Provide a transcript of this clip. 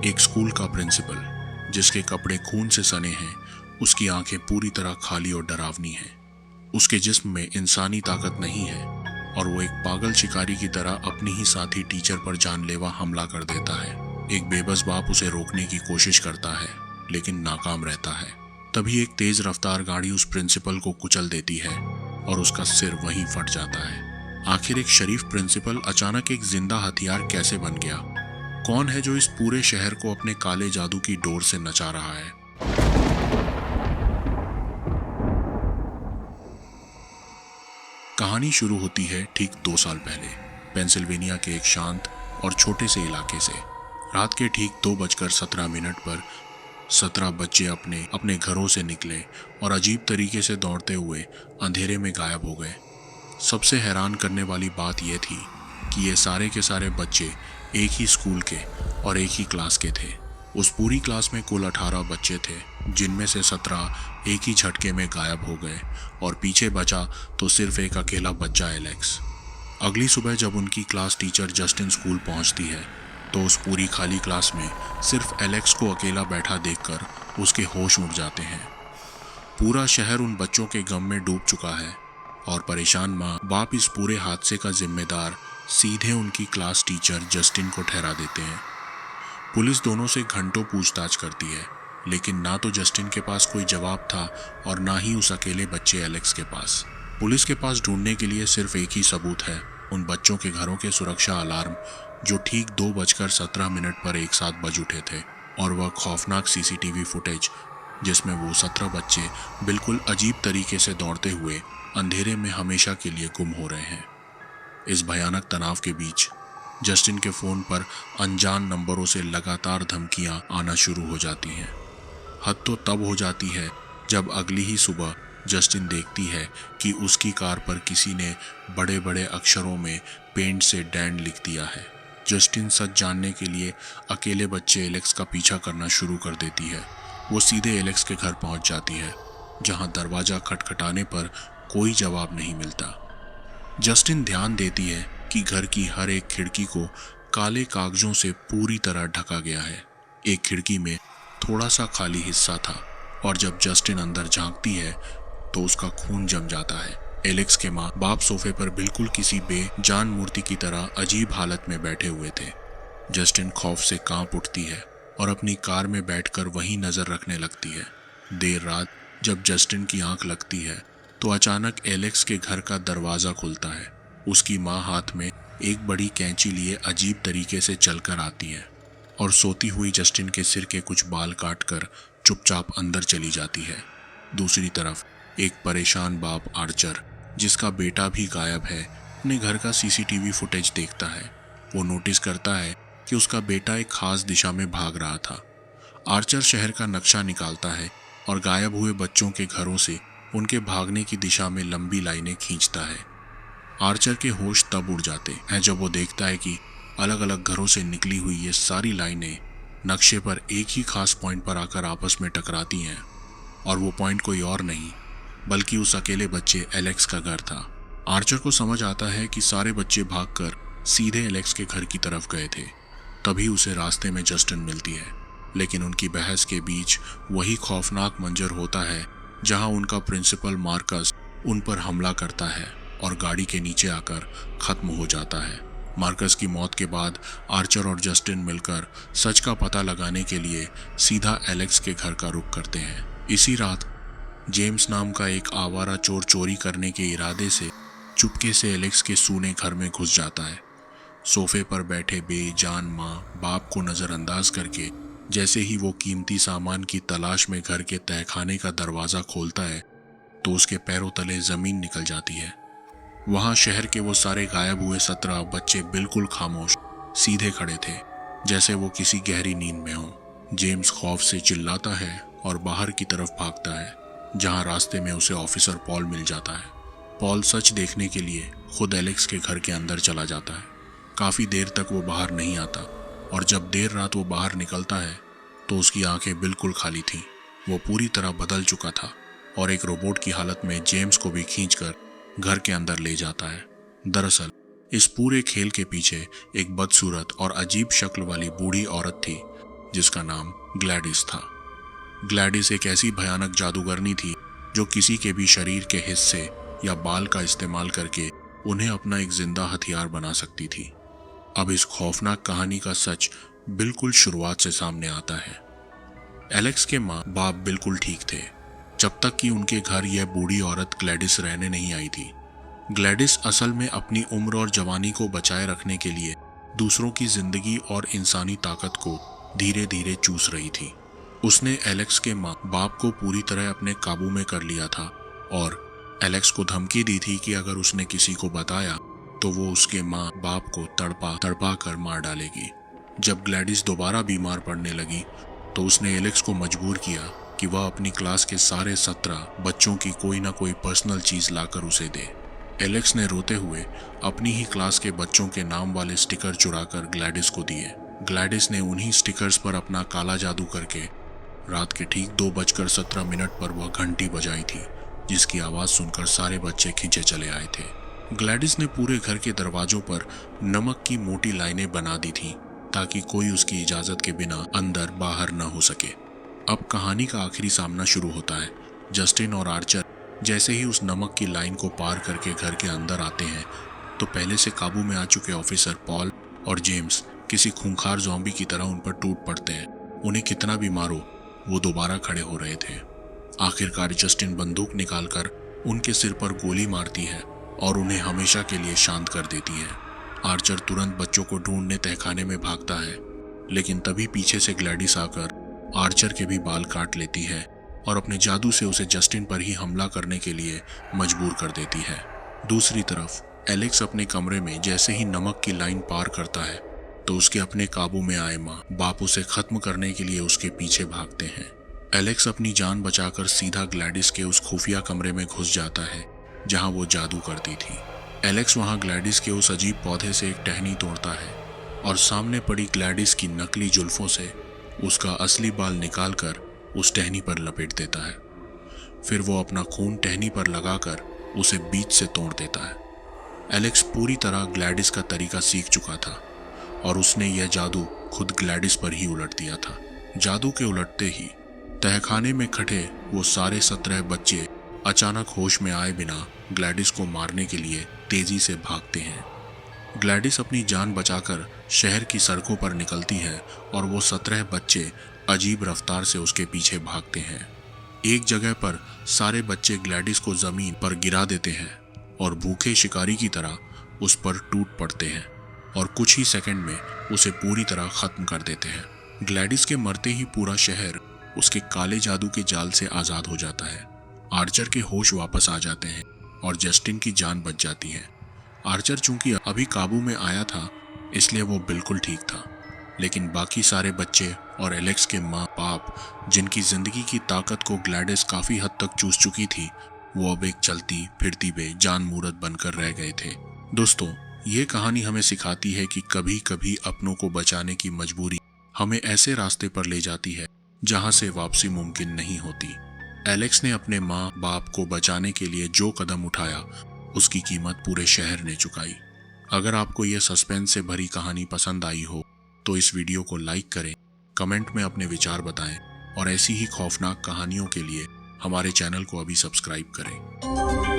एक स्कूल का प्रिंसिपल जिसके कपड़े खून से सने हैं, उसकी आंखें पूरी तरह खाली और डरावनी हैं। उसके जिस्म में इंसानी ताकत नहीं है और वो एक पागल शिकारी की तरह अपनी ही साथी टीचर पर जानलेवा हमला कर देता है। एक बेबस बाप उसे रोकने की कोशिश करता है लेकिन नाकाम रहता है। तभी एक तेज रफ्तार गाड़ी उस प्रिंसिपल को कुचल देती है और उसका सिर वहीं फट जाता है। आखिर एक शरीफ प्रिंसिपल अचानक एक जिंदा हथियार कैसे बन गया? कौन है जो इस पूरे शहर को अपने काले जादू की डोर से नचा रहा है? कहानी शुरू होती है ठीक 2 साल पहले, पेंसिल्वेनिया के एक शांत और छोटे से इलाके से। रात के ठीक 2:17 पर 17 बच्चे अपने अपने घरों से निकले और अजीब तरीके से दौड़ते हुए अंधेरे में गायब हो गए। सबसे हैरान करने वाली बात यह थी कि ये सारे के सारे बच्चे एक ही स्कूल के और एक ही क्लास के थे। उस पूरी क्लास में कुल 18 बच्चे थे, जिनमें से 17 एक ही झटके में गायब हो गए और पीछे बचा तो सिर्फ एक अकेला बच्चा एलेक्स। अगली सुबह जब उनकी क्लास टीचर जस्टिन स्कूल पहुंचती है तो उस पूरी खाली क्लास में सिर्फ एलेक्स को अकेला बैठा देखकर उसके होश उड़ जाते हैं। पूरा शहर उन बच्चों के गम में डूब चुका है और परेशान माँ बाप इस पूरे हादसे का जिम्मेदार सीधे उनकी क्लास टीचर जस्टिन को ठहरा देते हैं। पुलिस दोनों से घंटों पूछताछ करती है, लेकिन ना तो जस्टिन के पास कोई जवाब था और ना ही उस अकेले बच्चे एलेक्स के पास। पुलिस के पास ढूंढने के लिए सिर्फ एक ही सबूत है, उन बच्चों के घरों के सुरक्षा अलार्म जो ठीक 2:17 पर एक साथ बज उठे थे, और वह खौफनाक सीसीटीवी फुटेज जिसमें वो 17 बच्चे बिल्कुल अजीब तरीके से दौड़ते हुए अंधेरे में हमेशा के लिए गुम हो रहे हैं। इस भयानक तनाव के बीच जस्टिन के फोन पर अनजान नंबरों से लगातार धमकियां आना शुरू हो जाती हैं। हद तो तब हो जाती है जब अगली ही सुबह जस्टिन देखती है कि उसकी कार पर किसी ने बड़े बड़े अक्षरों में पेंट से डैन लिख दिया है। जस्टिन सच जानने के लिए अकेले बच्चे एलेक्स का पीछा करना शुरू कर देती है। वो सीधे एलेक्स के घर पहुंच जाती है, जहां दरवाजा खटखटाने पर कोई जवाब नहीं मिलता। जस्टिन ध्यान देती है कि घर की हर एक खिड़की को काले कागजों से पूरी तरह ढका गया है। एक खिड़की में थोड़ा सा खाली हिस्सा था और जब जस्टिन अंदर झांकती है तो उसका खून जम जाता है। एलेक्स के माँ बाप सोफे पर बिल्कुल किसी बेजान मूर्ति की तरह अजीब हालत में बैठे हुए थे। जस्टिन खौफ से कांप उठती है और अपनी कार में बैठकर वहीं नजर रखने लगती है। देर रात जब जस्टिन की आंख लगती है तो अचानक एलेक्स के घर का दरवाजा खुलता है। उसकी माँ हाथ में एक बड़ी कैंची लिए अजीब तरीके से चलकर आती है और सोती हुई जस्टिन के सिर के कुछ बाल काटकर चुपचाप अंदर चली जाती है। दूसरी तरफ एक परेशान बाप आर्चर, जिसका बेटा भी गायब है, अपने घर का सीसीटीवी फुटेज देखता है। वो नोटिस करता है कि उसका बेटा एक खास दिशा में भाग रहा था। आर्चर शहर का नक्शा निकालता है और गायब हुए बच्चों के घरों से उनके भागने की दिशा में लंबी लाइनें खींचता है। आर्चर के होश तब उड़ जाते हैं जब वो देखता है कि अलग अलग घरों से निकली हुई ये सारी लाइनें नक्शे पर एक ही खास पॉइंट पर आकर आपस में टकराती हैं, और वो पॉइंट कोई और नहीं बल्कि उस अकेले बच्चे एलेक्स का घर था। आर्चर को समझ आता है कि सारे बच्चे भागकर सीधे एलेक्स के घर की तरफ गए थे। तभी उसे रास्ते में जस्टिन मिलती है, लेकिन उनकी बहस के बीच वही खौफनाक मंजर होता है जहां उनका प्रिंसिपल मार्कस उन पर हमला करता है और गाड़ी के नीचे आकर खत्म हो जाता है। मार्कस की मौत के बाद आर्चर और जस्टिन मिलकर सच का पता लगाने के लिए सीधा एलेक्स के घर का रुख करते हैं। इसी रात जेम्स नाम का एक आवारा चोर चोरी करने के इरादे से चुपके से एलेक्स के सूने घर में घुस जाता है। सोफे पर बैठे बेजान माँ बाप को नजरअंदाज करके जैसे ही वो कीमती सामान की तलाश में घर के तहखाने का दरवाजा खोलता है तो उसके पैरों तले जमीन निकल जाती है। वहां शहर के वो सारे गायब हुए 17 बच्चे बिल्कुल खामोश सीधे खड़े थे, जैसे वो किसी गहरी नींद में हों। जेम्स खौफ से चिल्लाता है और बाहर की तरफ भागता है, जहां रास्ते में उसे ऑफिसर पॉल मिल जाता है। पॉल सच देखने के लिए खुद एलेक्स के घर के अंदर चला जाता है। काफी देर तक वो बाहर नहीं आता और जब देर रात वो बाहर निकलता है तो उसकी आंखें बिल्कुल खाली थीं। वो पूरी तरह बदल चुका था और एक रोबोट की हालत में जेम्स को भी खींचकर घर के अंदर ले जाता है। दरअसल इस पूरे खेल के पीछे एक बदसूरत और अजीब शक्ल वाली बूढ़ी औरत थी जिसका नाम ग्लैडिस था। ग्लैडिस एक ऐसी भयानक जादूगरनी थी जो किसी के भी शरीर के हिस्से या बाल का इस्तेमाल करके उन्हें अपना एक जिंदा हथियार बना सकती थी। अब इस खौफनाक कहानी का सच बिल्कुल शुरुआत से सामने आता है। एलेक्स के माँ बाप बिल्कुल ठीक थे जब तक कि उनके घर यह बूढ़ी औरत ग्लैडिस रहने नहीं आई थी। ग्लैडिस असल में अपनी उम्र और जवानी को बचाए रखने के लिए दूसरों की जिंदगी और इंसानी ताकत को धीरे धीरे चूस रही थी। उसने एलेक्स के माँ बाप को पूरी तरह अपने काबू में कर लिया था और एलेक्स को धमकी दी थी कि अगर उसने किसी को बताया तो वो उसके माँ बाप को तड़पा तड़पा कर मार डालेगी। जब ग्लैडिस दोबारा बीमार पड़ने लगी तो उसने एलेक्स को मजबूर किया कि वह अपनी क्लास के सारे 17 बच्चों की कोई ना कोई पर्सनल चीज लाकर उसे दे। एलेक्स ने रोते हुए अपनी ही क्लास के बच्चों के नाम वाले स्टिकर चुराकर ग्लैडिस को दिए। ग्लैडिस ने उन्हीं स्टिकर्स पर अपना काला जादू करके रात के ठीक 2:17 पर वह घंटी बजाई थी, जिसकी आवाज सुनकर सारे बच्चे खींचे चले आए थे। ग्लैडिस ने पूरे घर के दरवाजों पर नमक की मोटी लाइनें बना दी थी ताकि कोई उसकी इजाजत के बिना अंदर बाहर न हो सके। अब कहानी का आखिरी सामना शुरू होता है। जस्टिन और आर्चर जैसे ही उस नमक की लाइन को पार करके घर के अंदर आते हैं तो पहले से काबू में आ चुके ऑफिसर पॉल और जेम्स किसी खूंखार ज़ॉम्बी की तरह उन पर टूट पड़ते हैं। उन्हें कितना भी मारो वो दोबारा खड़े हो रहे थे। आखिरकार जस्टिन बंदूक निकालकर उनके सिर पर गोली मारती है और उन्हें हमेशा के लिए शांत कर देती है। आर्चर तुरंत बच्चों को ढूंढने तहखाने में भागता है, लेकिन तभी पीछे से ग्लैडिस आकर आर्चर के भी बाल काट लेती है और अपने जादू से उसे जस्टिन पर ही हमला करने के लिए मजबूर कर देती है। दूसरी तरफ एलेक्स अपने कमरे में जैसे ही नमक की लाइन पार करता है तो उसके अपने काबू में आए माँ बाप उसे खत्म करने के लिए उसके पीछे भागते हैं। एलेक्स अपनी जान बचाकर सीधा ग्लैडिस के उस खुफिया कमरे में घुस जाता है जहां वो जादू करती थी। एलेक्स वहां ग्लैडिस के उस अजीब पौधे से एक टहनी तोड़ता है और सामने पड़ी ग्लैडिस की नकली जुल्फों से उसका असली बाल निकालकर उस टहनी पर लपेट देता है। फिर वो अपना खून टहनी पर लगाकर उसे बीच से तोड़ देता है। एलेक्स पूरी तरह ग्लैडिस का तरीका सीख चुका था और उसने यह जादू खुद ग्लैडिस पर ही उलट दिया था। जादू के उलटते ही तहखाने में खड़े वो सारे 17 बच्चे अचानक होश में आए बिना ग्लैडिस को मारने के लिए तेजी से भागते हैं। ग्लैडिस अपनी जान बचाकर शहर की सड़कों पर निकलती है और वो 17 बच्चे अजीब रफ्तार से उसके पीछे भागते हैं। एक जगह पर सारे बच्चे ग्लैडिस को जमीन पर गिरा देते हैं और भूखे शिकारी की तरह उस पर टूट पड़ते हैं और कुछ ही सेकंड में उसे पूरी तरह खत्म कर देते हैं। ग्लैडिस के मरते ही पूरा शहर उसके काले जादू के जाल से आजाद हो जाता है। आर्चर के होश वापस आ जाते हैं और जस्टिन की जान बच जाती है। आर्चर चूंकि अभी काबू में आया था इसलिए वो बिल्कुल ठीक था, लेकिन बाकी सारे बच्चे और एलेक्स के माँ बाप जिनकी जिंदगी की ताकत को ग्लैडिस काफी हद तक चूस चुकी थी, वो अब एक चलती फिरती बेजान मूरत बनकर रह गए थे। दोस्तों, ये कहानी हमें सिखाती है कि कभी कभी अपनों को बचाने की मजबूरी हमें ऐसे रास्ते पर ले जाती है जहां से वापसी मुमकिन नहीं होती। एलेक्स ने अपने माँ बाप को बचाने के लिए जो कदम उठाया उसकी कीमत पूरे शहर ने चुकाई। अगर आपको यह सस्पेंस से भरी कहानी पसंद आई हो तो इस वीडियो को लाइक करें, कमेंट में अपने विचार बताएं और ऐसी ही खौफनाक कहानियों के लिए हमारे चैनल को अभी सब्सक्राइब करें।